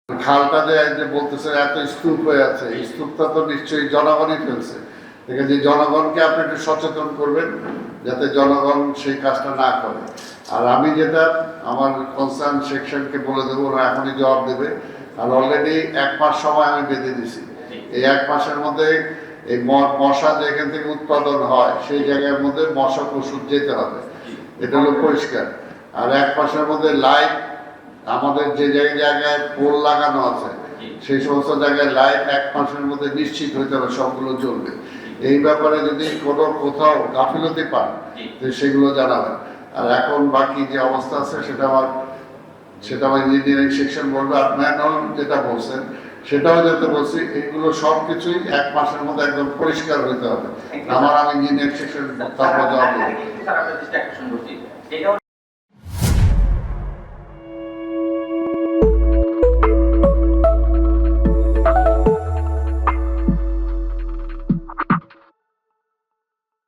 খালটা যে বলতেছে এত স্তূপ হয়ে আছে, এই স্তূপটা তো নিশ্চয়ই জনগণই ফেলছে। ঠিক আছে, জনগণকে আপনি একটু সচেতন করবেন যাতে জনগণ সেই কাজটা না করে। আর আমি যেটা আমার কনসার্ন সেকশনকে বলে দেবো, ওরা এখনই জবাব দেবে। আর অলরেডি 1 মাস সময় আমি বেঁধে দিছি। এই 1 মাসের মধ্যে এই মশা যেখান থেকে উৎপাদন হয় সেই জায়গার মধ্যে মশক ওষুধ যেতে হবে, এটা হলো পরিষ্কার। আর 1 মাসের মধ্যে লাইট আমাদের যে জায়গায় পোল লাগানো আছে সেই সমস্ত জায়গায় লাইট 1 মাসের মধ্যে নিশ্চিত হইতে হবে সবগুলো জ্বলবে। এই ব্যাপারে যদি কোথাও গাফিলতি পান সেগুলো জানাবেন। আর এখন বাকি যে অবস্থা আছে সেটা আমার ইঞ্জিনিয়ারিং সেকশন বলবে। আর ম্যানুয়াল যেটা বলছেন সেটাও যেতে বলছি, এইগুলো সব কিছুই 1 মাসের মধ্যে একদম পরিষ্কার হইতে হবে। আমি ইঞ্জিনিয়ারিং সেকশন তারপর জবাব দেবো।